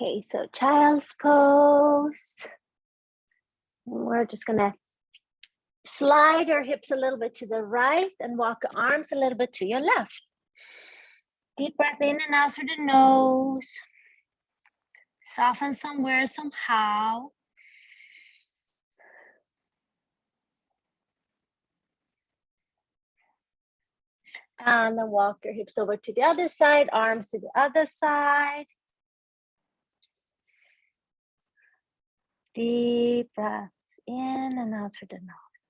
Okay, so child's pose. We're just gonna slide your hips a little bit to the right and walk your arms a little bit to your left. Deep breath in and out through the nose. Soften somewhere, somehow. And then walk your hips over to the other side, arms to the other side. Deep breaths in and out through the nose.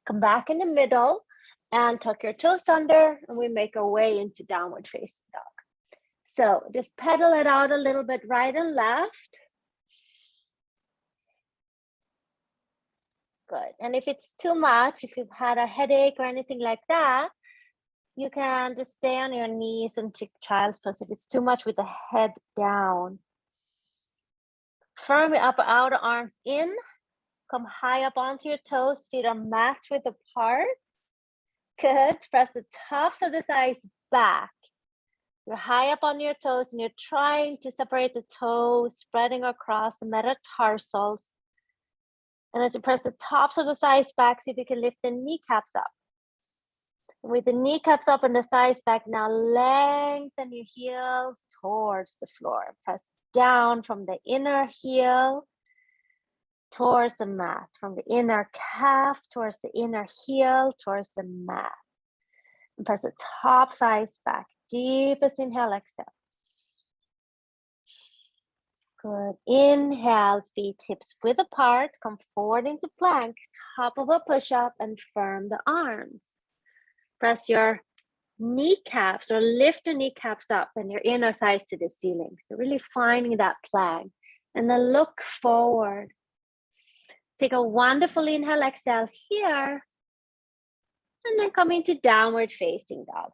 Come back in the middle and tuck your toes under, and we make our way into downward facing dog. So just pedal it out a little bit right and left. Good. And if it's too much, if you've had a headache or anything like that, you can just stay on your knees and take child's pose if it's too much with the head down. Firm your upper outer arms in. Come high up onto your toes. Feet are matched width apart. Good. Press the tops of the thighs back. You're high up on your toes and you're trying to separate the toes, spreading across the metatarsals. And as you press the tops of the thighs back, see if you can lift the kneecaps up. With the kneecaps up and the thighs back, now lengthen your heels towards the floor. Press down from the inner heel towards the mat, from the inner calf towards the inner heel towards the mat. And press the top thighs back. Deepest inhale, exhale. Good. Inhale, feet hips width apart. Come forward into plank, top of a push-up, and firm the arms. Press your kneecaps or lift your kneecaps up and your inner thighs to the ceiling. So really finding that plank. And then look forward. Take a wonderful inhale, exhale here. And then come into downward facing dog.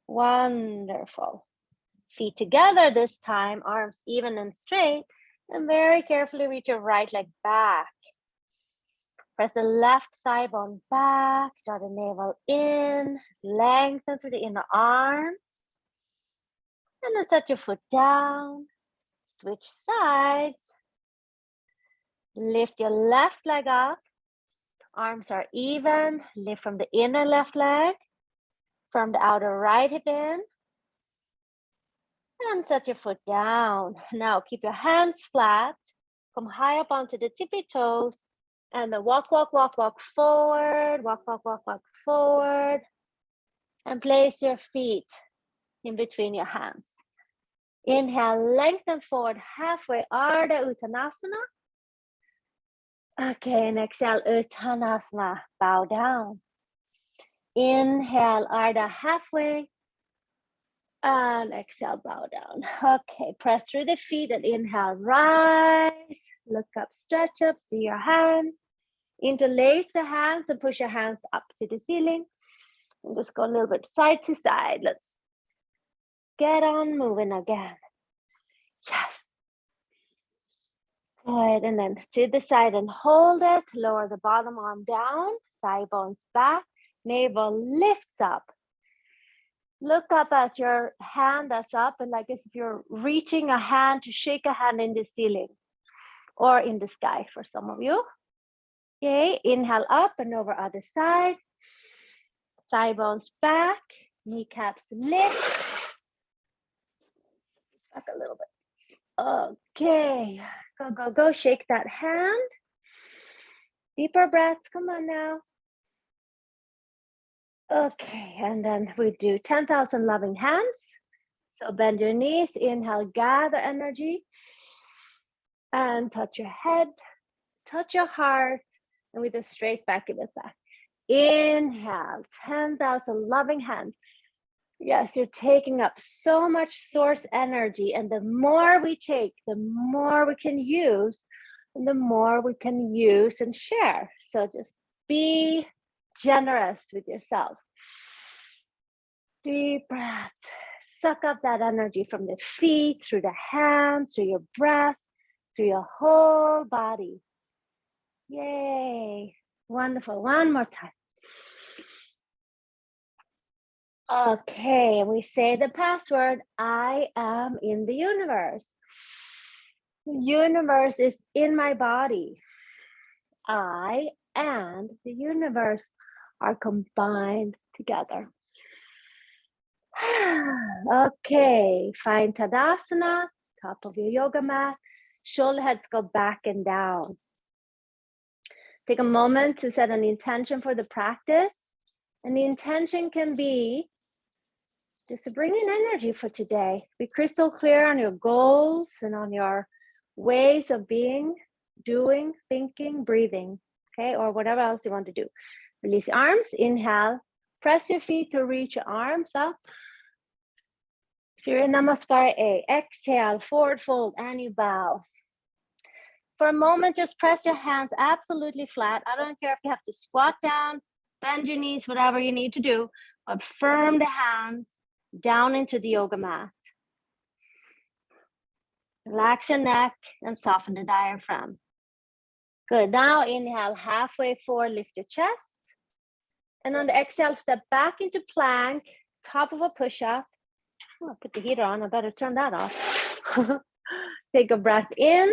Wonderful. Feet together this time, arms even and straight. And very carefully reach your right leg back. Press the left thigh bone back, draw the navel in, lengthen through the inner arms. And then set your foot down, switch sides. Lift your left leg up, arms are even, lift from the inner left leg, from the outer right hip in. And set your foot down. Now keep your hands flat, come high up onto the tippy toes. And then walk, walk, walk, walk forward, walk, walk, walk, walk forward. And place your feet in between your hands. Inhale, lengthen forward halfway, Ardha Uttanasana. Okay, and exhale, Uttanasana, bow down. Inhale, Ardha halfway. And exhale, bow down. Okay, press through the feet and inhale, rise. Look up, stretch up, see your hands. Interlace the hands and push your hands up to the ceiling. And just go a little bit side to side. Let's get on moving again. Yes. Good, and then to the side and hold it. Lower the bottom arm down, thigh bones back, navel lifts up. Look up at your hand that's up, and like as if you're reaching a hand to shake a hand in the ceiling or in the sky for some of you. Okay, inhale up and over other side. Thigh bones back, kneecaps lift. Back a little bit. Okay, go, go, go. Shake that hand. Deeper breaths. Come on now. Okay, and then we do 10,000 loving hands. So bend your knees. Inhale, gather energy. And touch your head, touch your heart. And with a straight back, give it back. Inhale, 10,000 loving hands. Yes, you're taking up so much source energy. And the more we take, the more we can use. And the more we can use and share. So just be generous with yourself. Deep breath. Suck up that energy from the feet, through the hands, through your breath, through your whole body. Yay. Wonderful. One more time. Okay, we say the password, I am in the universe. The universe is in my body. I and the universe are combined together. Okay, find Tadasana, top of your yoga mat. Shoulder heads go back and down. Take a moment to set an intention for the practice. And the intention can be just to bring in energy for today. Be crystal clear on your goals and on your ways of being, doing, thinking, breathing, okay? Or whatever else you want to do. Release arms, inhale. Press your feet to reach your arms up. Surya Namaskar A. Exhale, forward fold, and you bow. For a moment, just press your hands absolutely flat. I don't care if you have to squat down, bend your knees, whatever you need to do, but firm the hands down into the yoga mat. Relax your neck and soften the diaphragm. Good. Now inhale, halfway forward, lift your chest. And on the exhale, step back into plank, top of a push-up. Oh, I'll put the heater on. I better turn that off. Take a breath in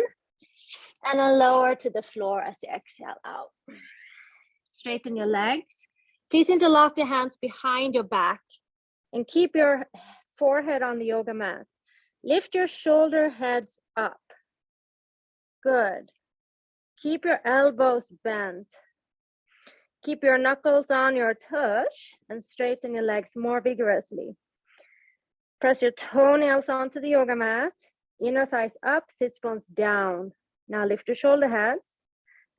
and then lower to the floor as you exhale out. Straighten your legs. Please interlock your hands behind your back and keep your forehead on the yoga mat. Lift your shoulder heads up. Good. Keep your elbows bent. Keep your knuckles on your tush and straighten your legs more vigorously. Press your toenails onto the yoga mat. Inner thighs up, sits bones down. Now lift your shoulder heads.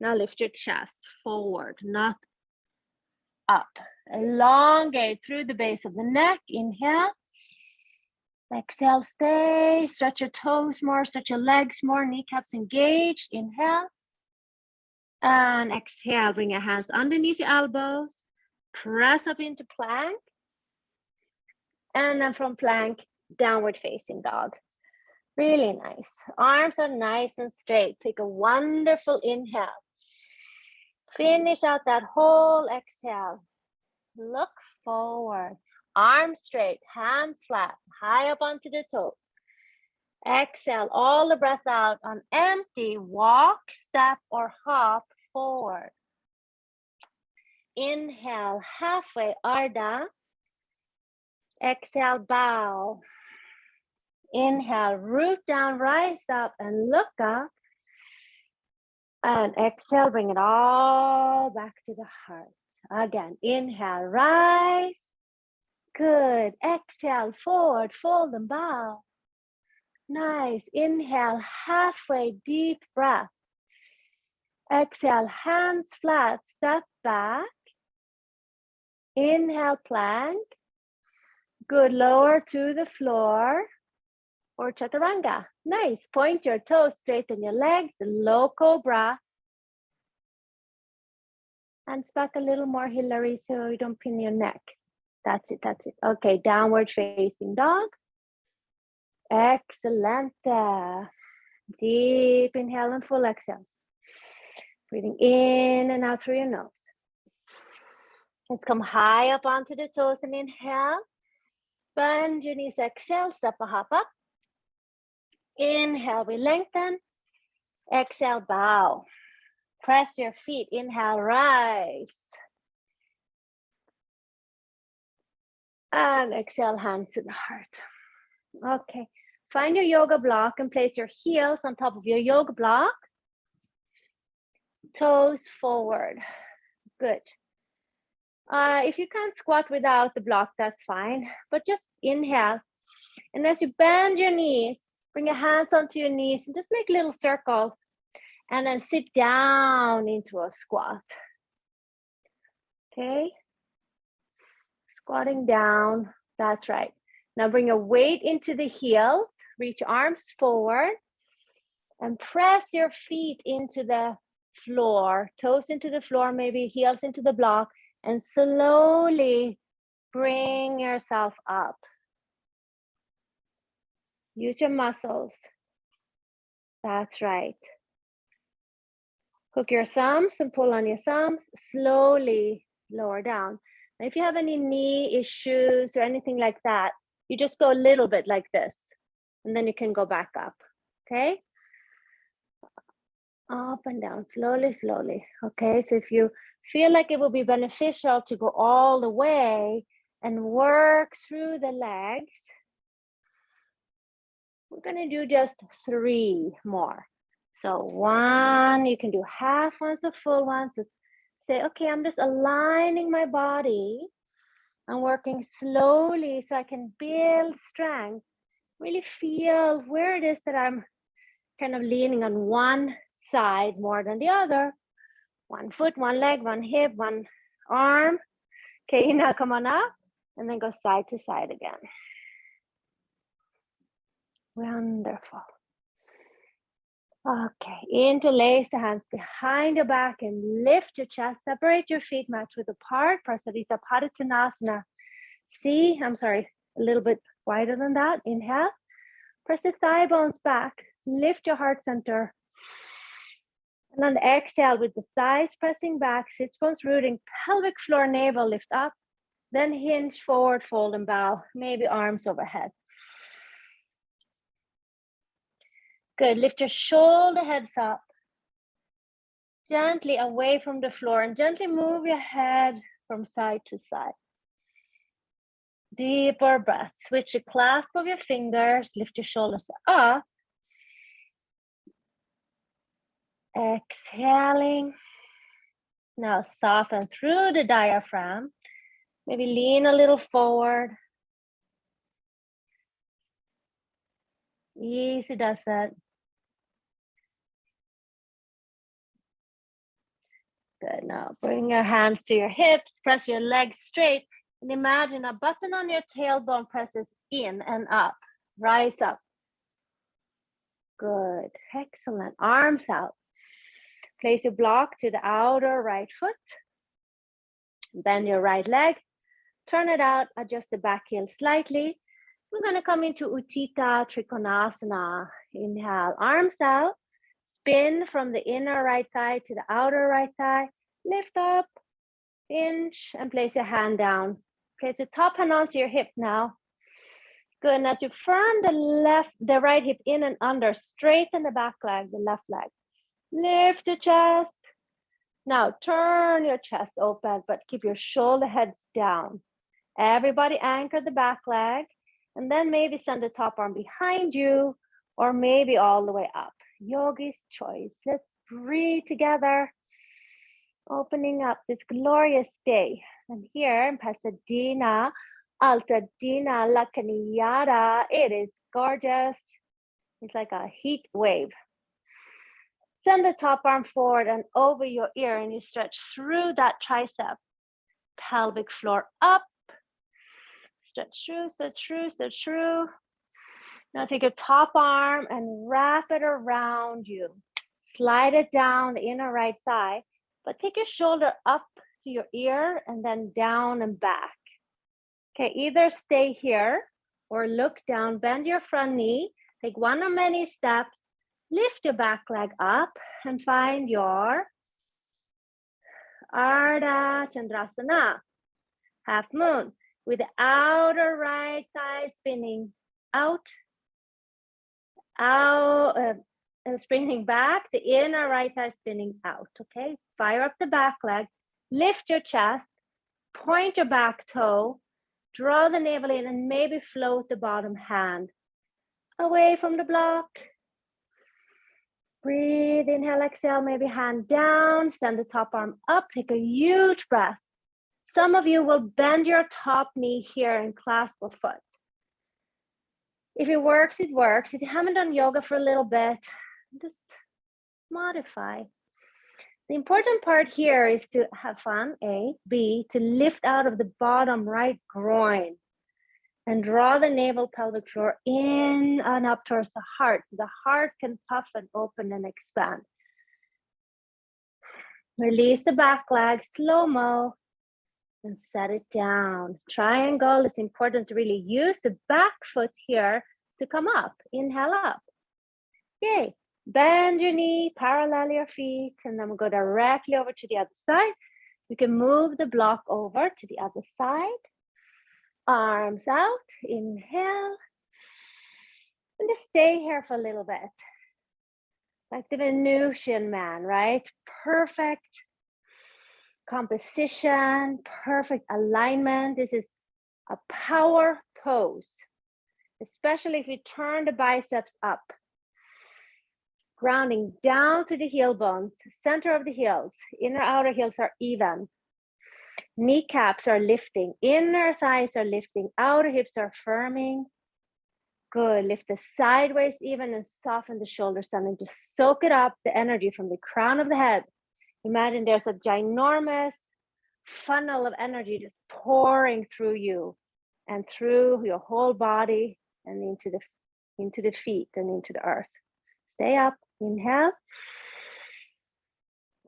Now lift your chest forward, not up. Elongate through the base of the neck. Inhale. Exhale, stay. Stretch your toes more, stretch your legs more, kneecaps engaged. Inhale. And exhale, bring your hands underneath your elbows. Press up into plank. And then from plank, downward facing dog. Really nice. Arms are nice and straight. Take a wonderful inhale. Finish out that whole exhale. Look forward. Arms straight, hands flat, high up onto the toes. Exhale all the breath out on empty. Walk, step, or hop forward. Inhale, halfway, Ardha. Exhale, bow. Inhale, root down, rise up, and look up. And exhale, bring it all back to the heart. Again, inhale, rise. Good. Exhale, forward, fold and bow. Nice. Inhale, halfway, deep breath. Exhale, hands flat, step back. Inhale, plank. Good. Lower to the floor or chaturanga. Nice. Point your toes, straighten your legs, low cobra. Hands back a little more, Hillary, so you don't pin your neck. That's it, that's it. Okay, downward facing dog. Excellent. Deep inhale and full exhale. Breathing in and out through your nose. Let's come high up onto the toes and inhale. Bend your knees, exhale, step a hop up. Inhale, we lengthen. Exhale, bow. Press your feet, inhale, rise. And exhale, hands to the heart. Okay, find your yoga block and place your heels on top of your yoga block. Toes forward, good. If you can't squat without the block, that's fine, but just inhale. And as you bend your knees, bring your hands onto your knees and just make little circles. And then sit down into a squat. Okay. Squatting down. That's right. Now bring your weight into the heels. Reach your arms forward. And press your feet into the floor. Toes into the floor, maybe heels into the block. And slowly bring yourself up. Use your muscles. That's right. Hook your thumbs and pull on your thumbs. Slowly lower down. And if you have any knee issues or anything like that, you just go a little bit like this, and then you can go back up, okay? Up and down, slowly, slowly, okay? So if you feel like it will be beneficial to go all the way and work through the legs, we're gonna do just 3 more. So 1, you can do half ones or full ones. So say, okay, I'm just aligning my body. I'm working slowly so I can build strength. Really feel where it is that I'm kind of leaning on one side more than the other. 1 foot, 1 leg, 1 hip, 1 arm. Okay, now come on up and then go side to side again. Wonderful. Okay, interlace the hands behind your back and lift your chest. Separate your feet, match width apart. Prasarita Padottanasana. See, I'm sorry, a little bit wider than that. Inhale. Press the thigh bones back. Lift your heart center. And on the exhale, with the thighs pressing back, sits bones rooting, pelvic floor, navel lift up. Then hinge forward, fold and bow. Maybe arms overhead. Good, lift your shoulder heads up. Gently away from the floor and gently move your head from side to side. Deeper breath. Switch the clasp of your fingers. Lift your shoulders up. Exhaling. Now soften through the diaphragm. Maybe lean a little forward. Easy does that. Good. Now bring your hands to your hips. Press your legs straight. And imagine a button on your tailbone presses in and up. Rise up. Good. Excellent. Arms out. Place your block to the outer right foot. Bend your right leg. Turn it out. Adjust the back heel slightly. We're going to come into Utita Trikonasana. Inhale, arms out. Spin from the inner right thigh to the outer right thigh. Lift up, hinge, and place your hand down. Place the top hand onto your hip now. Good. And as you firm the right hip in and under, straighten the back leg, the left leg. Lift your chest. Now turn your chest open, but keep your shoulder heads down. Everybody anchor the back leg, and then maybe send the top arm behind you, or maybe all the way up. Yogi's choice. Let's breathe together. Opening up this glorious day. And here in Pasadena, Altadena, La Cañada, it is gorgeous. It's like a heat wave. Send the top arm forward and over your ear, and you stretch through that tricep. Pelvic floor up. Stretch through, stretch through, stretch through. Now take your top arm and wrap it around you. Slide it down the inner right thigh, but take your shoulder up to your ear and then down and back. Okay, either stay here or look down, bend your front knee, take one or many steps, lift your back leg up and find your Ardha Chandrasana, half moon, with the outer right thigh spinning out, spinning back, the inner right thigh spinning out, okay? Fire up the back leg, lift your chest, point your back toe, draw the navel in and maybe float the bottom hand away from the block. Breathe, inhale, exhale, maybe hand down, send the top arm up, take a huge breath. Some of you will bend your top knee here and clasp a foot. If it works, it works. If you haven't done yoga for a little bit, just modify. The important part here is to have fun, A. B, to lift out of the bottom right groin and draw the navel pelvic floor in and up towards the heart. So the heart can puff and open and expand. Release the back leg, slow-mo, and set it down. Triangle is important to really use the back foot here to come up. Inhale up. Yay. Bend your knee, parallel your feet, and then we'll go directly over to the other side. You can move the block over to the other side. Arms out, inhale. And just stay here for a little bit. Like the Venusian man, right? Perfect composition, perfect alignment. This is a power pose, especially if you turn the biceps up. Grounding down to the heel bones, center of the heels. Inner outer heels are even. Kneecaps are lifting, inner thighs are lifting, outer hips are firming. Good, lift the sideways even and soften the shoulders down and just soak it up, the energy from the crown of the head. Imagine there's a ginormous funnel of energy just pouring through you and through your whole body and into the feet and into the earth. Stay up, inhale.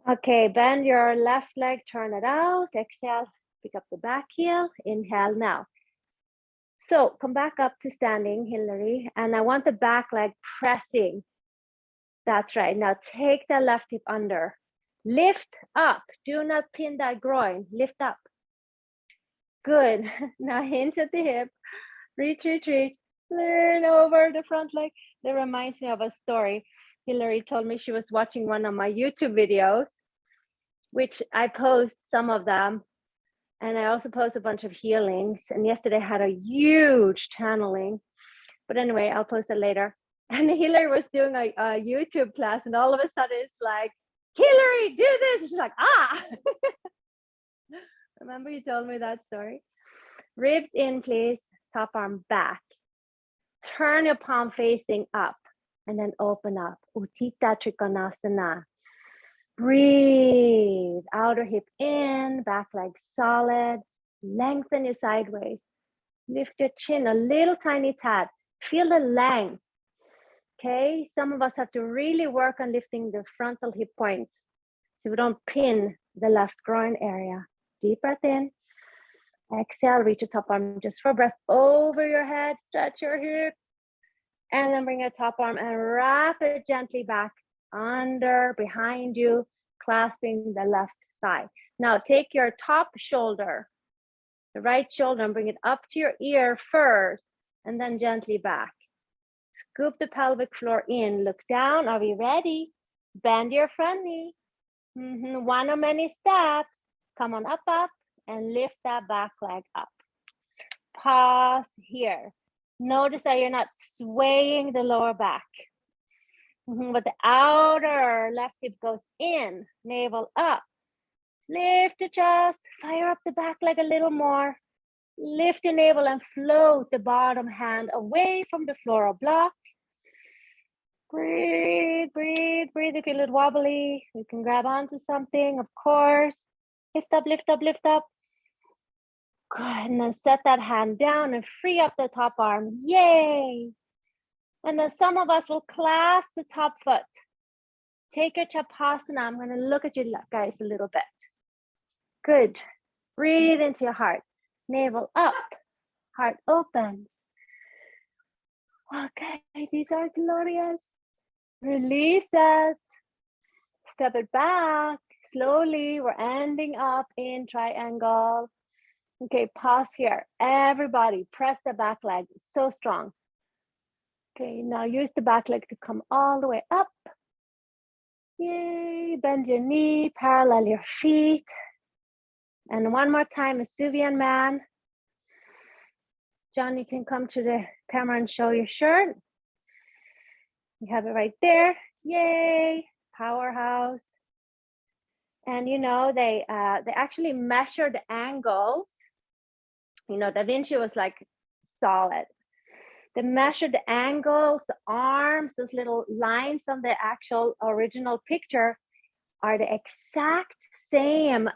Okay, bend your left leg, turn it out, exhale, pick up the back heel, inhale now. So come back up to standing, Hillary, and I want the back leg pressing. That's right, now take the left hip under. Lift up, do not pin that groin, lift up. Good, now hinge at the hip, reach, lean over the front leg. That reminds me of a story. Hillary told me she was watching one of my YouTube videos, which I post some of them. And I also post a bunch of healings. And yesterday I had a huge channeling. But anyway, I'll post it later. And Hillary was doing a YouTube class. And all of a sudden it's like, Hillary, do this. And she's like, ah. Remember you told me that story? Ribs in, please. Top arm back. Turn your palm facing up. And then open up. Utita Trikonasana. Breathe, outer hip in, back leg solid, lengthen your sideways. Lift your chin a little tiny tad. Feel the length, okay? Some of us have to really work on lifting the frontal hip points so we don't pin the left groin area. Deep breath in. Exhale, reach your top arm just for a breath over your head, stretch your hips. And then bring your top arm and wrap it gently back under, behind you, clasping the left thigh. Now take your top shoulder, the right shoulder, and bring it up to your ear first, and then gently back. Scoop the pelvic floor in, look down. Are we ready? Bend your front knee. One or many steps. Come on up, and lift that back leg up. Pause here. Notice that you're not swaying the lower back. But the outer left hip goes in, navel up. Lift your chest, fire up the back leg a little more. Lift your navel and float the bottom hand away from the floor or block. Breathe, breathe, breathe. If you feel it wobbly, you can grab onto something, of course. Lift up, lift up, lift up. Good, and then set that hand down and free up the top arm. Yay! And then some of us will clasp the top foot. Take your Chapasana. I'm going to look at you guys a little bit. Good. Breathe into your heart. Navel up. Heart open. Okay, these are glorious. Release it. Step it back. Slowly, we're ending up in triangle. Okay, pause here. Everybody, press the back leg. It's so strong. Okay, now use the back leg to come all the way up. Yay, bend your knee, parallel your feet. And one more time, Vesuvian man. John, you can come to the camera and show your shirt. You have it right there. Yay, powerhouse. And you know, they actually measure the angles. You know, Da Vinci was like solid. They measure the angles, the arms, those little lines on the actual original picture are the exact same,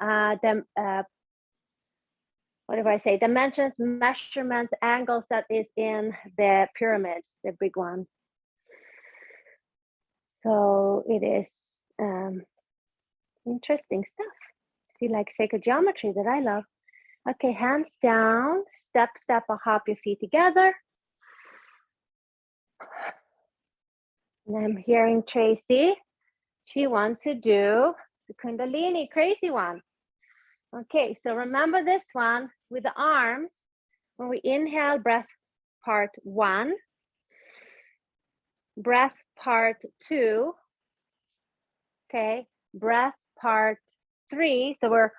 dimensions, measurements, angles that is in the pyramid, the big one. So it is interesting stuff. See, like sacred geometry that I love. Okay, hands down, step, or hop your feet together. And I'm hearing Tracy. She wants to do the kundalini, crazy one. Okay, so remember this one with the arms. When we inhale, breath part 1, breath part 2, okay, breath part 3. So we're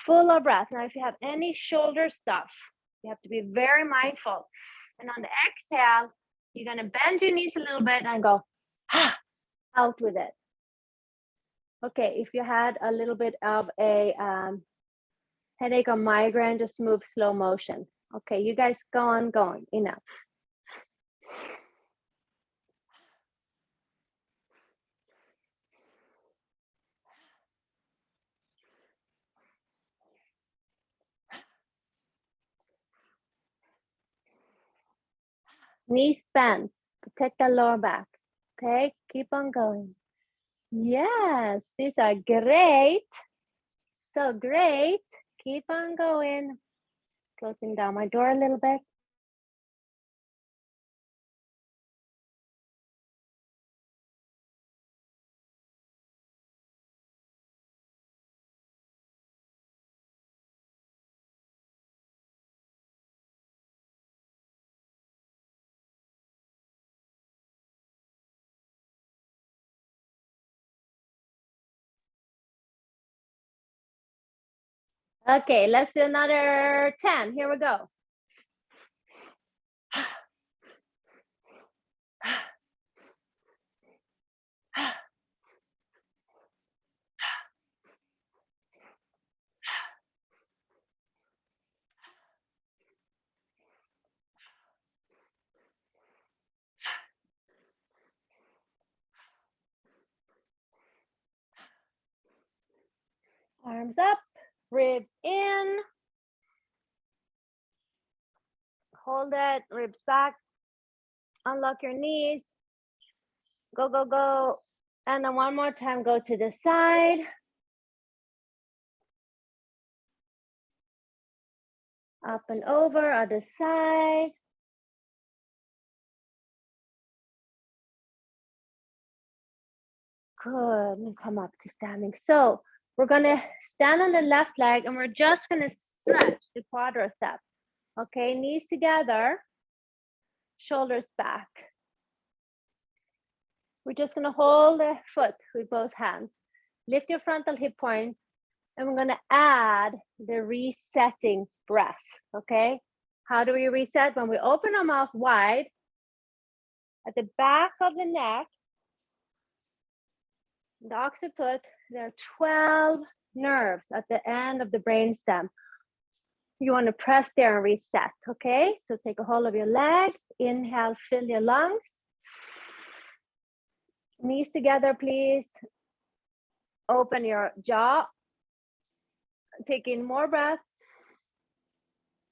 full of breath. Now, if you have any shoulder stuff, you have to be very mindful. And on the exhale, you're gonna bend your knees a little bit and go out with it. Okay, if you had a little bit of a headache or migraine, just move slow motion. Okay, you guys go on going, enough. Knees bent, protect the lower back. Okay, keep on going. Yes, these are great. So great. Keep on going. Closing down my door a little bit. Okay, let's do another 10. Here we go. Arms up, ribs in. Hold it, ribs back. Unlock your knees. Go, go, go. And then one more time, go to the side. Up and over, other side. Good, and come up to standing. So we're gonna stand on the left leg and we're just gonna stretch the quadriceps. Okay, knees together, shoulders back. We're just gonna hold the foot with both hands. Lift your frontal hip points, and we're gonna add the resetting breath, okay? How do we reset? When we open our mouth wide, at the back of the neck, the occiput, there are 12 nerves at the end of the brainstem. You want to press there and reset, okay? So take a hold of your leg, inhale, fill your lungs. Knees together, please. Open your jaw. Take in more breath.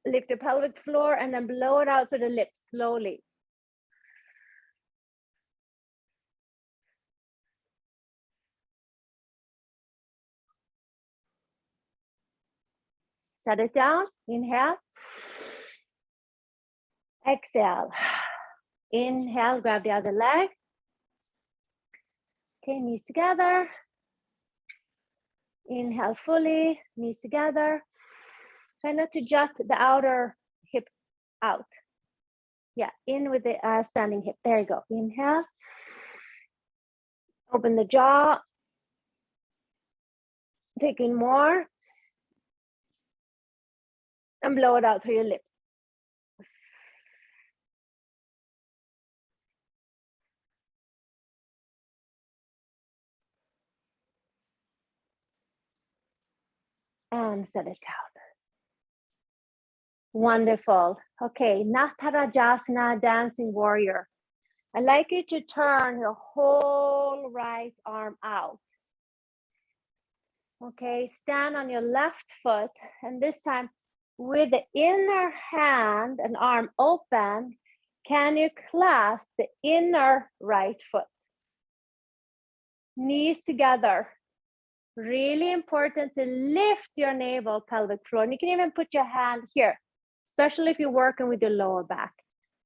Lift your pelvic floor and then blow it out to the lips slowly. Set it down. Inhale. Exhale. Inhale, grab the other leg. Okay, knees together. Inhale fully, knees together. Try not to jut the outer hip out. Yeah, in with the standing hip. There you go. Inhale. Open the jaw. Take in more. And blow it out through your lips. And set it down. Wonderful. Okay, Natarajasana, dancing warrior. I'd like you to turn your whole right arm out. Okay, stand on your left foot, and this time with the inner hand and arm open, can you clasp the inner right foot? Knees together. Really important to lift your navel, pelvic floor. And you can even put your hand here, especially if you're working with your lower back.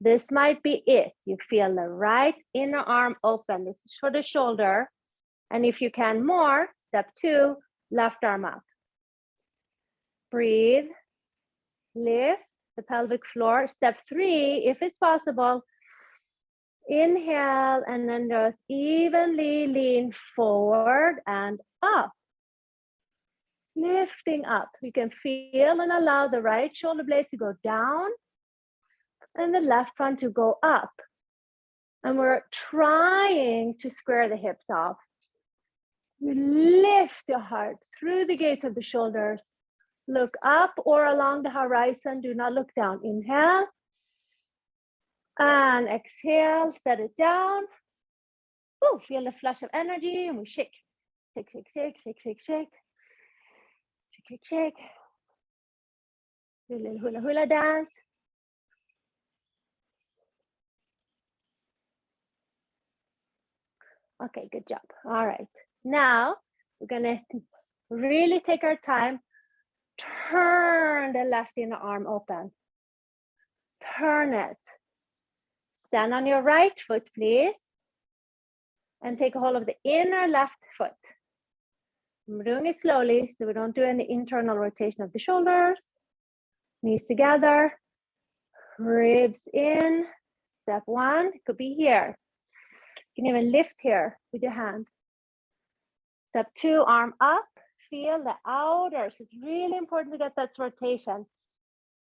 This might be it. You feel the right inner arm open. This is for the shoulder. And if you can more, step 2, left arm out. Breathe. Lift the pelvic floor. Step 3, if it's possible, inhale and then just evenly lean forward and up. Lifting up. You can feel and allow the right shoulder blade to go down and the left one to go up. And we're trying to square the hips off. You lift your heart through the gates of the shoulders. Look up or along the horizon. Do not look down. Inhale. And exhale. Set it down. Ooh, feel the flush of energy. And we shake. Shake, shake, shake, shake, shake, shake. Shake, shake, shake. Do a little hula hula dance. Okay, good job. All right. Now, we're going to really take our time. Turn the left inner arm open. Turn it. Stand on your right foot, please. And take a hold of the inner left foot. I'm doing it slowly so we don't do any internal rotation of the shoulders. Knees together. Ribs in. Step 1, it could be here. You can even lift here with your hand. Step 2, arm up. Feel the outers. It's really important to get that rotation.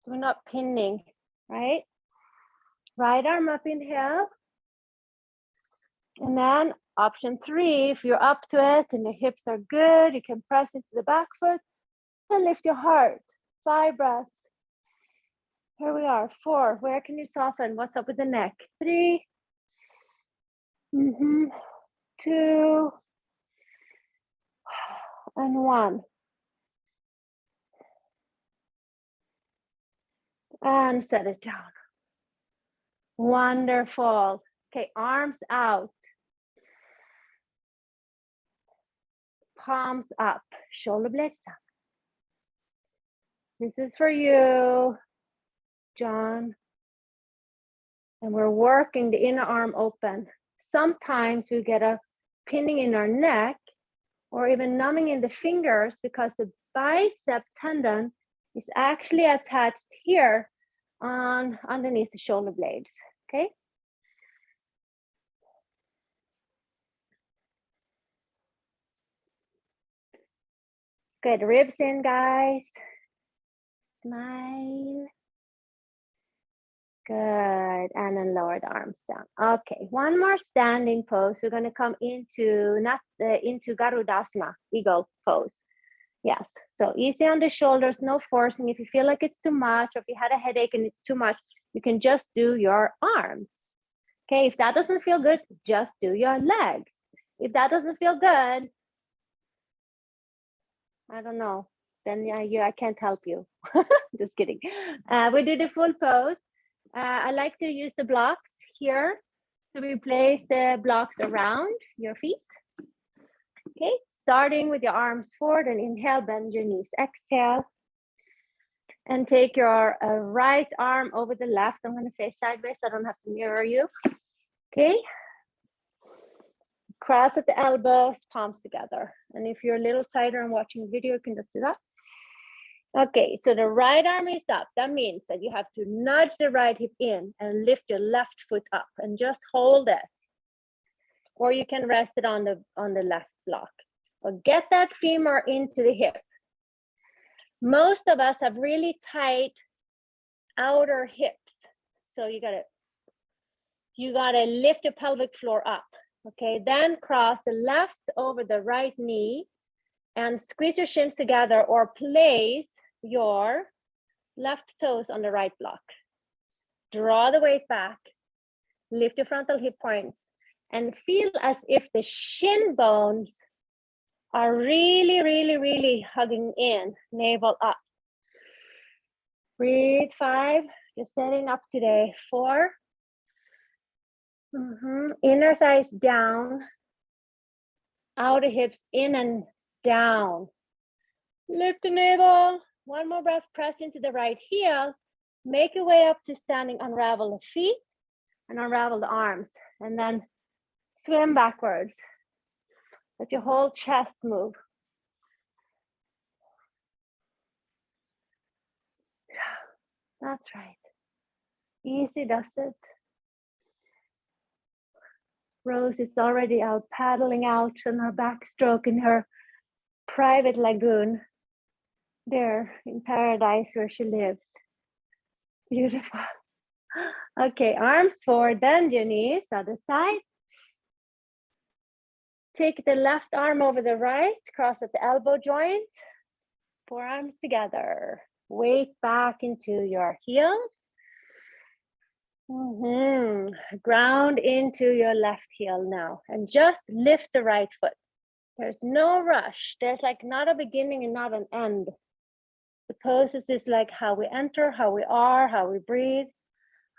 So we're not pinning, right? Right arm up, inhale. And then option 3, if you're up to it and your hips are good, you can press into the back foot and lift your heart. 5 breaths. Here we are. 4, where can you soften? What's up with the neck? 3. 2. And 1. And set it down. Wonderful. Okay, arms out. Palms up. Shoulder blades down. This is for you, John. And we're working the inner arm open. Sometimes we get a pinning in our neck or even numbing in the fingers because the bicep tendon is actually attached here on underneath the shoulder blades, okay? Good, ribs in, guys. Smile. Good, and then lower the arms down. Okay, one more standing pose. We're gonna come into Garudasana, eagle pose. Yes, so easy on the shoulders, no forcing. If you feel like it's too much, or if you had a headache and it's too much, you can just do your arms. Okay, if that doesn't feel good, just do your legs. If that doesn't feel good, I don't know, then I can't help you. Just kidding. We do the full pose. I like to use the blocks here. So we place the blocks around your feet. Okay, starting with your arms forward and inhale, bend your knees. Exhale. And take your right arm over the left. I'm going to face sideways so I don't have to mirror you. Okay. Cross at the elbows, palms together. And if you're a little tighter and watching the video, you can just do that. Okay, so the right arm is up. That means that you have to nudge the right hip in and lift your left foot up and just hold it. Or you can rest it on the left block. Or get that femur into the hip. Most of us have really tight outer hips. So you gotta lift your pelvic floor up. Okay, then cross the left over the right knee and squeeze your shins together or place your left toes on the right block. Draw the weight back, lift your frontal hip points, and feel as if the shin bones are really, really, really hugging in, navel up. Breathe, 5, just setting up today. 4, inner thighs down, outer hips in and down. Lift the navel. One more breath, press into the right heel. Make your way up to standing, unravel the feet and unravel the arms. And then swim backwards. Let your whole chest move. That's right. Easy does it. Rose is already out paddling out on her backstroke in her private lagoon there in paradise where she lives. Beautiful. Okay, arms forward, bend your knees, other side. Take the left arm over the right, cross at the elbow joint, forearms together. Weight back into your heels. Ground into your left heel now and just lift the right foot. There's no rush. There's like not a beginning and not an end. The poses is like how we enter, how we are, how we breathe,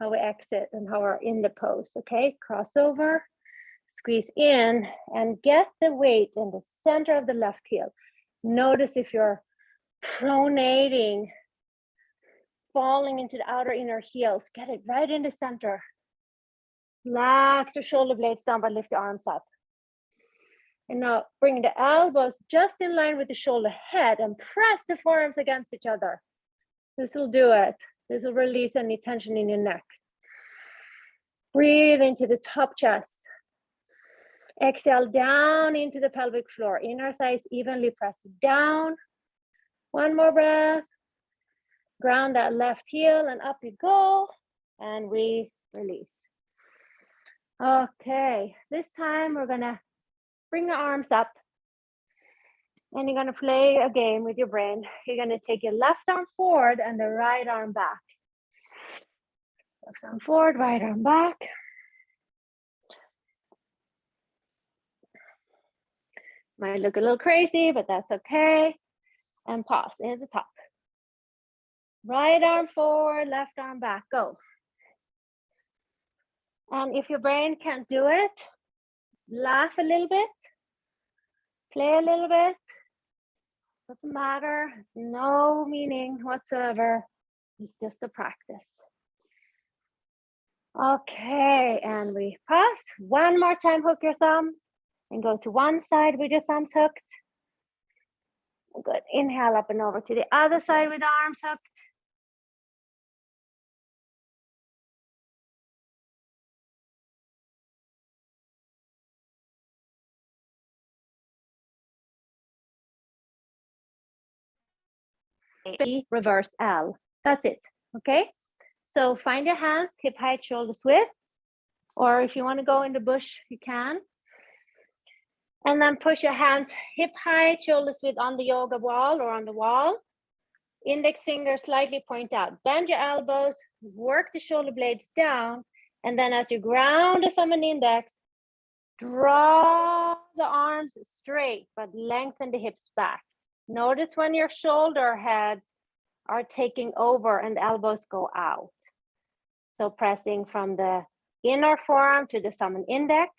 how we exit, and how we're in the pose. Okay, cross over, squeeze in, and get the weight in the center of the left heel. Notice if you're pronating, falling into the outer inner heels, get it right in the center. Relax your shoulder blades down, but lift the arms up. And now bring the elbows just in line with the shoulder head and press the forearms against each other. This will do it. This will release any tension in your neck. Breathe into the top chest. Exhale down into the pelvic floor. Inner thighs evenly press down. One more breath. Ground that left heel and up you go. And we release. Okay, this time we're gonna bring the arms up. And you're gonna play a game with your brain. You're gonna take your left arm forward and the right arm back. Left arm forward, right arm back. Might look a little crazy, but that's okay. And pause at the top. Right arm forward, left arm back, go. And if your brain can't do it, laugh a little bit, play a little bit. Doesn't matter, no meaning whatsoever. It's just a practice. Okay, and we pause. One more time, hook your thumbs and go to one side with your thumbs hooked. Good, inhale up and over to the other side with the arms hooked. Reverse L. That's it. Okay. So find your hands hip height, shoulders width, or if you want to go in the bush, you can. And then push your hands hip height, shoulders width on the yoga wall or on the wall. Index finger slightly point out. Bend your elbows, work the shoulder blades down, and then as you ground the thumb and index, draw the arms straight, but lengthen the hips back. Notice when your shoulder heads are taking over and the elbows go out. So pressing from the inner forearm to the thumb and index.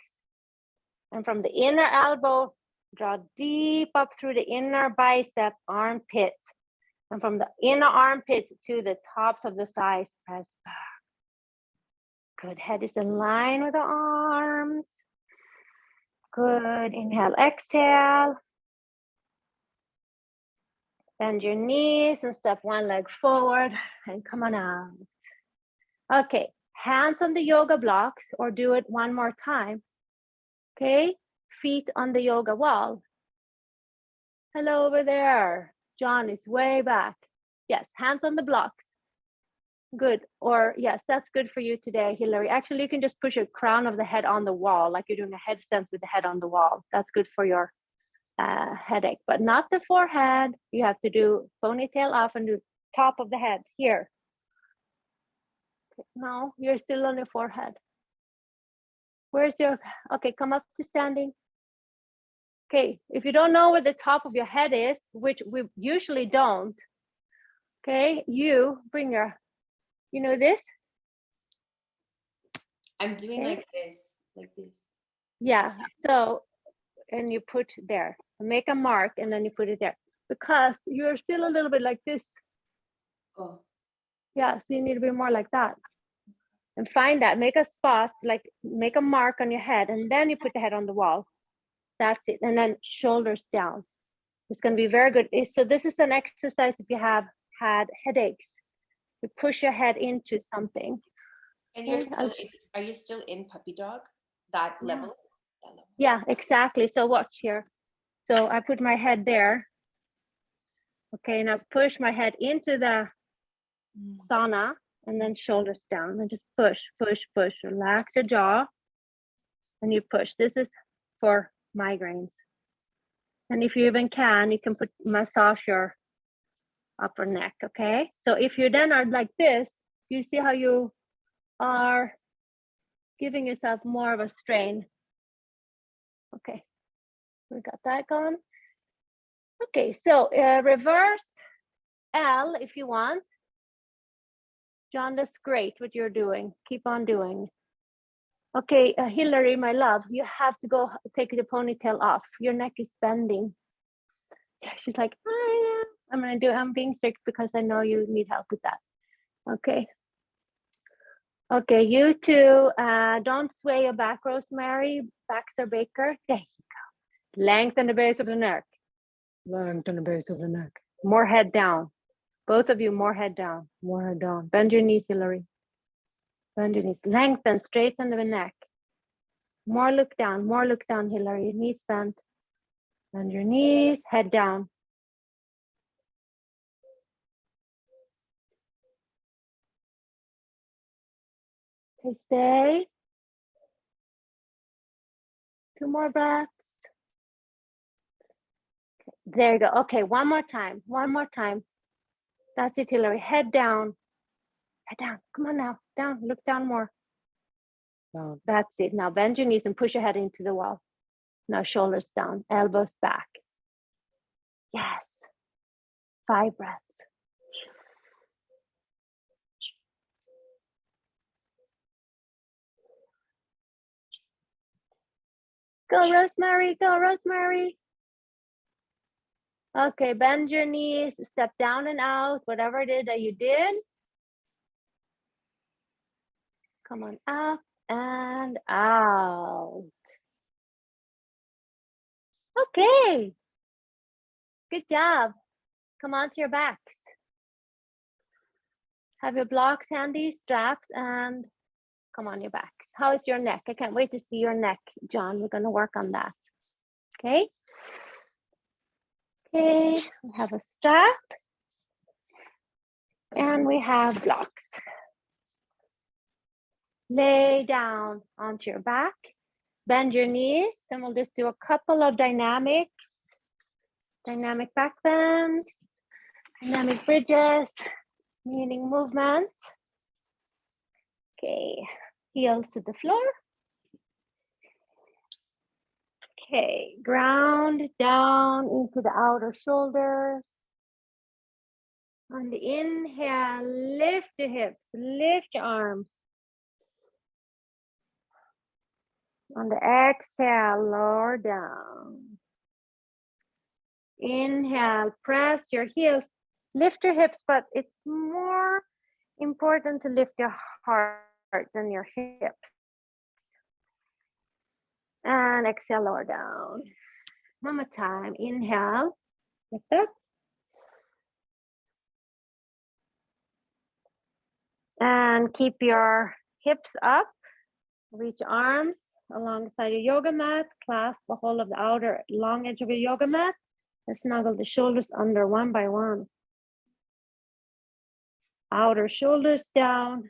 And from the inner elbow, draw deep up through the inner bicep, armpit. And from the inner armpit to the tops of the thighs, press back. Good, head is in line with the arms. Good, inhale, exhale. Bend your knees and step one leg forward and come on out. Okay, hands on the yoga blocks or do it one more time. Okay, feet on the yoga wall. Hello over there. John is way back. Yes, hands on the blocks. Good, or yes, that's good for you today, Hillary. Actually, you can just push your crown of the head on the wall, like you're doing a headstand with the head on the wall. That's good for your headache, but not the forehead. You have to do ponytail off and do top of the head here. No, you're still on your forehead. Where's your, okay, come up to standing. Okay, if you don't know where the top of your head is, which we usually don't, okay, you bring your, you know this? I'm doing like this. Yeah, so, and you put there, make a mark and then you put it there because you're still a little bit like this. Oh. Yeah, so you need to be more like that. And find that, make a spot, like make a mark on your head and then you put the head on the wall. That's it. And then shoulders down. It's going to be very good. So this is an exercise if you have had headaches You push your head into something. And you're Okay, still are you still in puppy dog? That level? That level. yeah, exactly. So watch here. So I put my head there. Okay, now push my head into the sauna and then shoulders down and just push, push, push. Relax your jaw and you push. This is for migraines. And if you even can, you can massage your upper neck, okay? So if you then are like this, you see how you are giving yourself more of a strain. Okay, we got that going. Okay, so reverse L if you want. John, that's great what you're doing. Keep on doing. Okay, Hillary, my love, you have to go take the ponytail off. Your neck is bending. Yeah, she's like, I'm being strict because I know you need help with that. Okay. Okay, you two, don't sway your back, Rosemary, Baxter Baker. There you go. Lengthen the base of the neck. Lengthen the base of the neck. More head down. Both of you, more head down. More head down. Bend your knees, Hillary. Bend your knees. Lengthen, straighten the neck. More look down, Hillary. Knees bent. Bend your knees, head down. Okay, stay. 2 more breaths. There you go. Okay, one more time. That's it, Hillary. Head down. Head down. Come on now. Down. Look down more. Down. That's it. Now bend your knees and push your head into the wall. Now shoulders down, elbows back. Yes. 5 breaths. Go, Rosemary. Go, Rosemary. Okay, bend your knees, step down and out, whatever it is that you did. Come on, up and out. Okay, good job. Come on to your backs. Have your blocks handy, straps, and come on your backs. How is your neck? I can't wait to see your neck, John. We're gonna work on that, okay? Okay, we have a strap and we have blocks. Lay down onto your back, bend your knees, and we'll just do a couple of dynamic back bends, dynamic bridges, meaning movements. Okay, heels to the floor. Okay, ground down into the outer shoulders. On the inhale, lift the hips, lift your arms. On the exhale, lower down. Inhale, press your heels, lift your hips, but it's more important to lift your heart than your hips. And exhale, lower down. One more time, inhale, lift up. And keep your hips up, reach arms alongside your yoga mat, clasp the whole of the outer long edge of your yoga mat, and snuggle the shoulders under one by one. Outer shoulders down,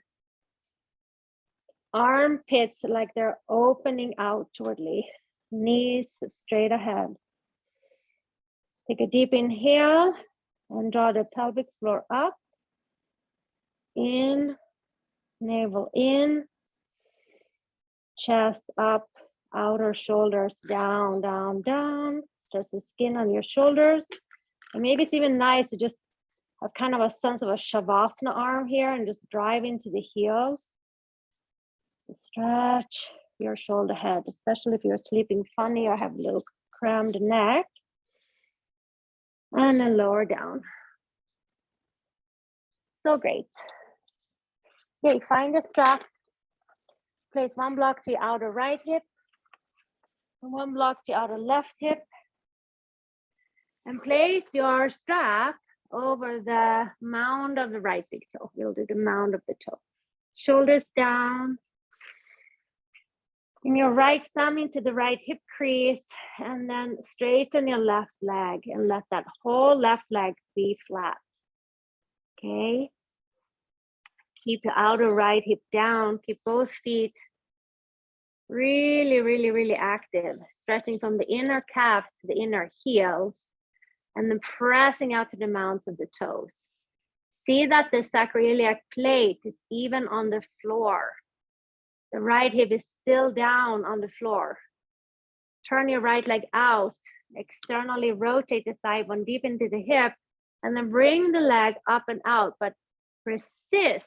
armpits like they're opening outwardly, knees straight ahead. Take a deep inhale and draw the pelvic floor up. In, navel in, chest up, outer shoulders down, down, down. Stretch the skin on your shoulders. And maybe it's even nice to just have kind of a sense of a Shavasana arm here and just drive into the heels. So stretch your shoulder head, especially if you're sleeping funny or have a little crammed neck. And then lower down. So great. Okay, find a strap. Place one block to your outer right hip, and one block to your outer left hip. And place your strap over the mound of the right big toe. We'll do the mound of the toe. Shoulders down. And your right thumb into the right hip crease, and then straighten your left leg and let that whole left leg be flat. Okay. Keep your outer right hip down. Keep both feet really, really, really active. Stretching from the inner calves to the inner heels, and then pressing out to the mounds of the toes. See that the sacroiliac plate is even on the floor. The right hip is still down on the floor. Turn your right leg out. Externally rotate the thigh bone deep into the hip, and then bring the leg up and out, but resist.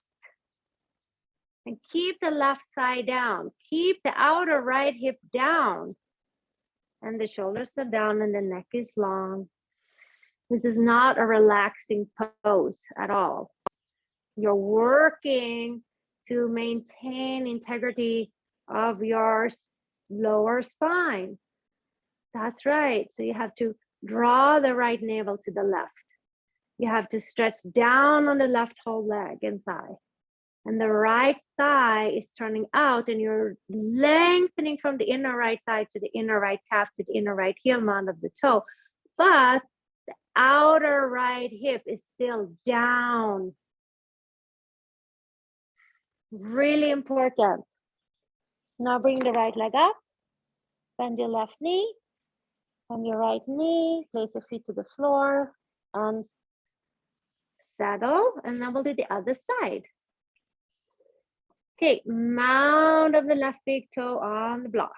And keep the left thigh down. Keep the outer right hip down. And the shoulders are down and the neck is long. This is not a relaxing pose at all. You're working to maintain integrity of your lower spine. That's right. So you have to draw the right navel to the left. You have to stretch down on the left whole leg and thigh. And the right thigh is turning out, and you're lengthening from the inner right thigh to the inner right calf to the inner right heel mound of the toe. But the outer right hip is still down. Really important. Now bring the right leg up, bend your left knee, and your right knee, place your feet to the floor and settle, and then we'll do the other side. Okay, mound of the left big toe on the block.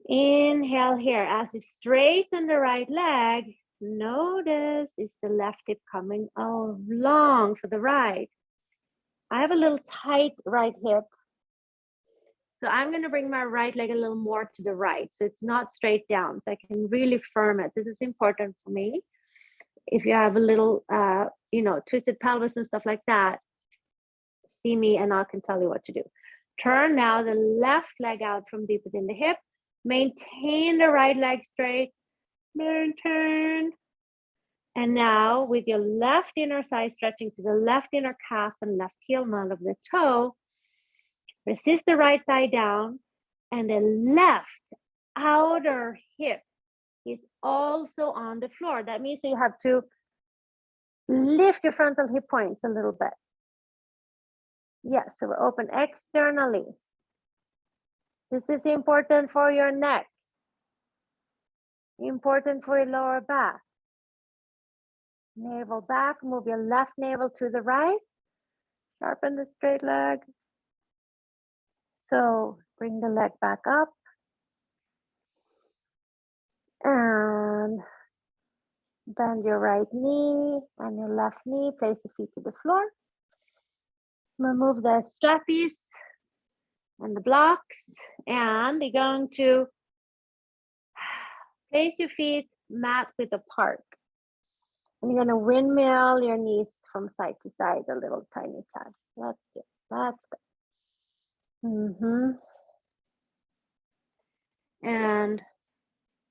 Inhale here. As you straighten the right leg, notice is the left hip coming long for the right. I have a little tight right hip. So I'm going to bring my right leg a little more to the right. So it's not straight down. So I can really firm it. This is important for me. If you have a little, twisted pelvis and stuff like that, see me and I can tell you what to do. Turn now the left leg out from deep within the hip. Maintain the right leg straight. Turn. And now with your left inner thigh stretching to the left inner calf and left heel mound of the toe, resist the right thigh down, and the left outer hip is also on the floor. That means you have to lift your frontal hip points a little bit. Yes, so we're open externally. This is important for your neck. Important for your lower back. Navel back, move your left navel to the right. Sharpen the straight leg. So bring the leg back up. And bend your right knee and your left knee. Place the feet to the floor. Remove the strappies and the blocks, and you're going to place your feet mat width apart. And you're going to windmill your knees from side to side a little tiny tad. That's good. That's good. And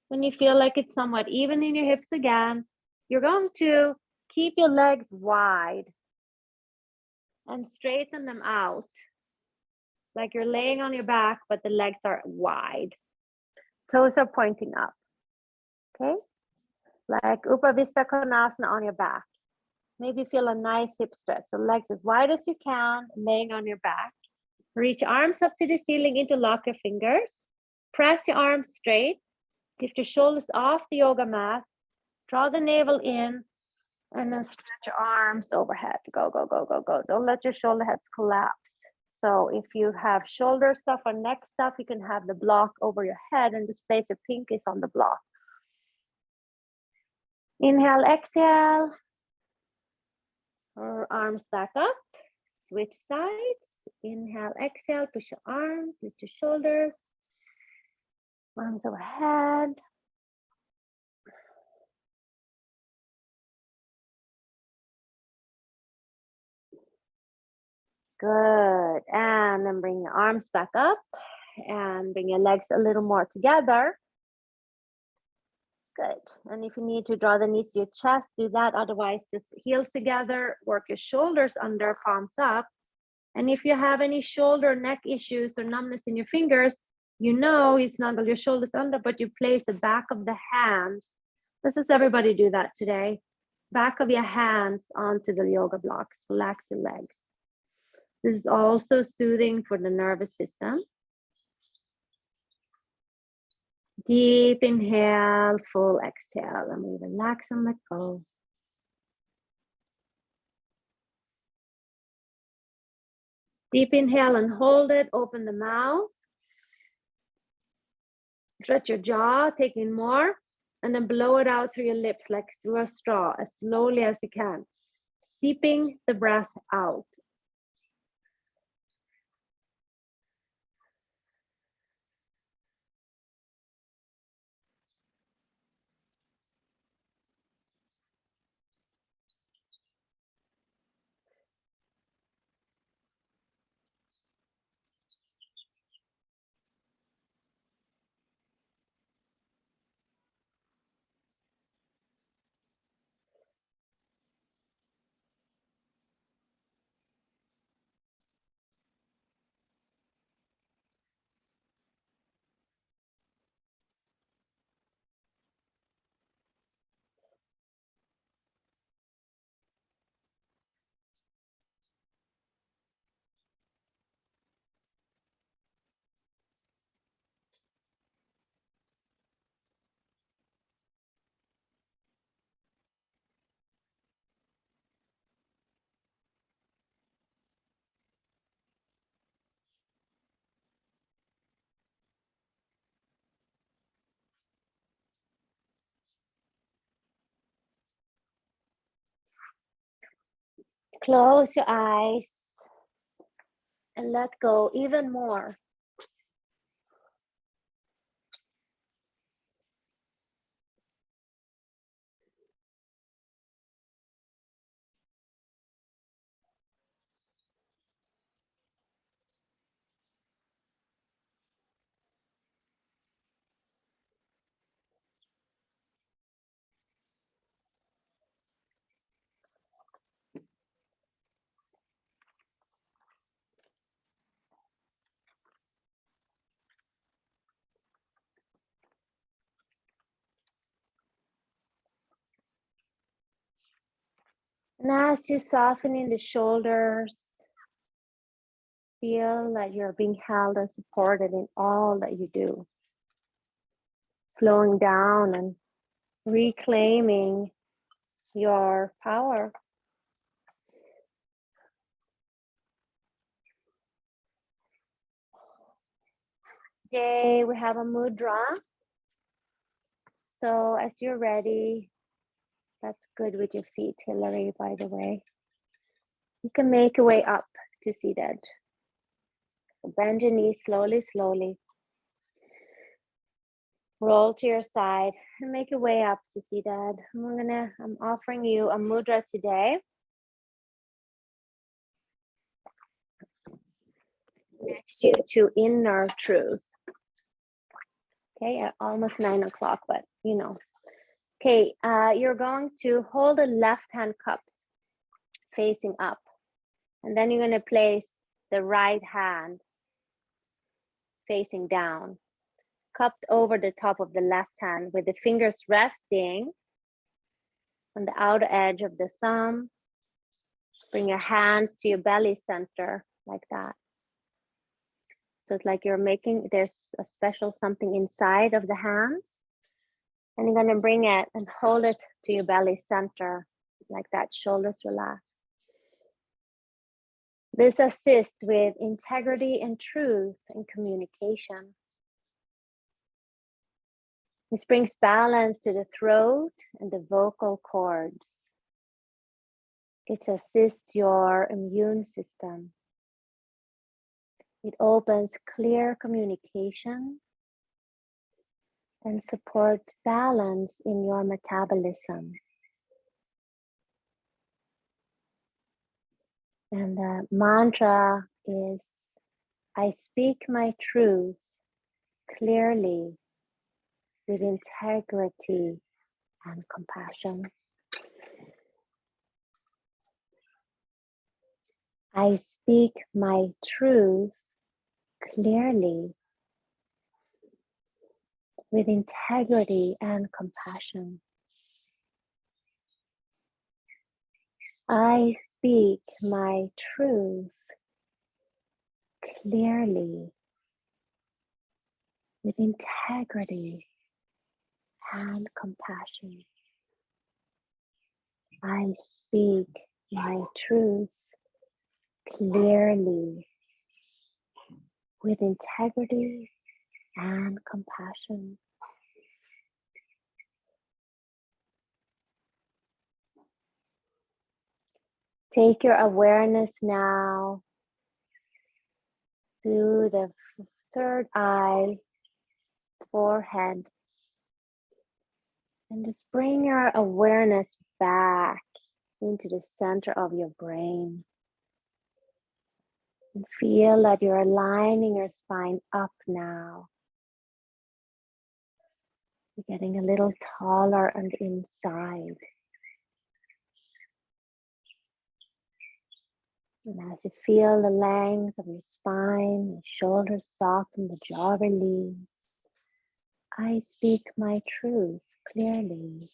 when you feel like it's somewhat even in your hips again, you're going to keep your legs wide and straighten them out. Like you're laying on your back, but the legs are wide. Toes are pointing up. Okay? Like Upavista Konasana on your back. Maybe feel a nice hip stretch. So legs as wide as you can, laying on your back. Reach arms up to the ceiling, interlock your fingers. Press your arms straight. Lift your shoulders off the yoga mat. Draw the navel in. And then stretch your arms overhead. Go, go, go, go, go. Don't let your shoulder heads collapse. So if you have shoulder stuff or neck stuff, you can have the block over your head and just place your pinkies on the block. Inhale, exhale. Arms back up. Switch sides. Inhale, exhale. Push your arms, lift your shoulders. Arms overhead. Good. And then bring your arms back up and bring your legs a little more together. Good. And if you need to draw the knees to your chest, do that. Otherwise, just heels together, work your shoulders under, palms up. And if you have any shoulder, neck issues or numbness in your fingers, you snuggle your shoulders under, but you place the back of the hands. Let's just everybody do that today. Back of your hands onto the yoga blocks. Relax your legs. This is also soothing for the nervous system. Deep inhale, full exhale, and we relax and let go. Deep inhale and hold it, open the mouth. Stretch your jaw, take in more, and then blow it out through your lips like through a straw, as slowly as you can, seeping the breath out. Close your eyes and let go even more. And as you soften in the shoulders, feel that you're being held and supported in all that you do. Slowing down and reclaiming your power. Today we have a mudra. So as you're ready, that's good with your feet, Hillary, by the way. You can make your way up to seated. So bend your knees slowly, slowly. Roll to your side and make your way up to seated. I'm offering you a mudra today. Next you to inner truth. Okay, at almost 9 o'clock, but you know. Okay, you're going to hold the left hand cup facing up. And then you're going to place the right hand facing down, cupped over the top of the left hand with the fingers resting on the outer edge of the thumb. Bring your hands to your belly center like that. So it's like there's a special something inside of the hands. And you're going to bring it and hold it to your belly center like that, shoulders relaxed. This assists with integrity and truth in communication. This brings balance to the throat and the vocal cords. It assists your immune system. It opens clear communication and supports balance in your metabolism. And the mantra is, I speak my truth clearly, with integrity and compassion. I speak my truth clearly with integrity and compassion. I speak my truth clearly with integrity and compassion. I speak my truth clearly with integrity and compassion. Take your awareness now to the third eye, forehead, and just bring your awareness back into the center of your brain. And feel that you're aligning your spine up now. You're getting a little taller on the inside. And as you feel the length of your spine, your shoulders soften, the jaw release, I speak my truth clearly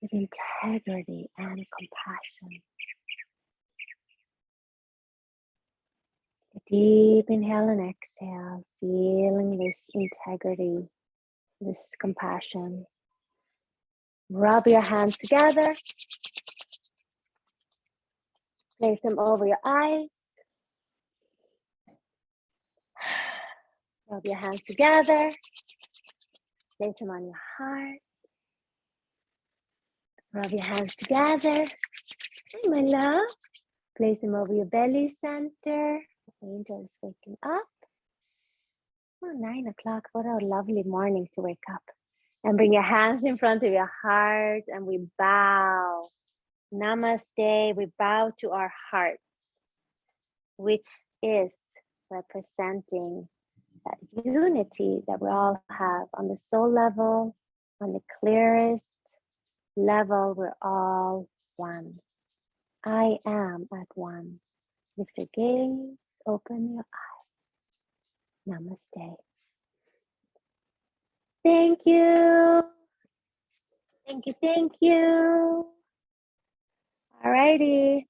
with integrity and compassion. A deep inhale and exhale, feeling this integrity, this compassion. Rub your hands together. Place them over your eyes. Rub your hands together. Place them on your heart. Rub your hands together. Hey, my love. Place them over your belly center. Angel is waking up. Oh, 9 o'clock. What a lovely morning to wake up. And bring your hands in front of your heart and we bow. Namaste. We bow to our hearts, which is representing that unity that we all have on the soul level, on the clearest level. We're all one. I am at one. Lift your gaze, open your eyes. Namaste. Thank you. Thank you. Thank you. Alrighty.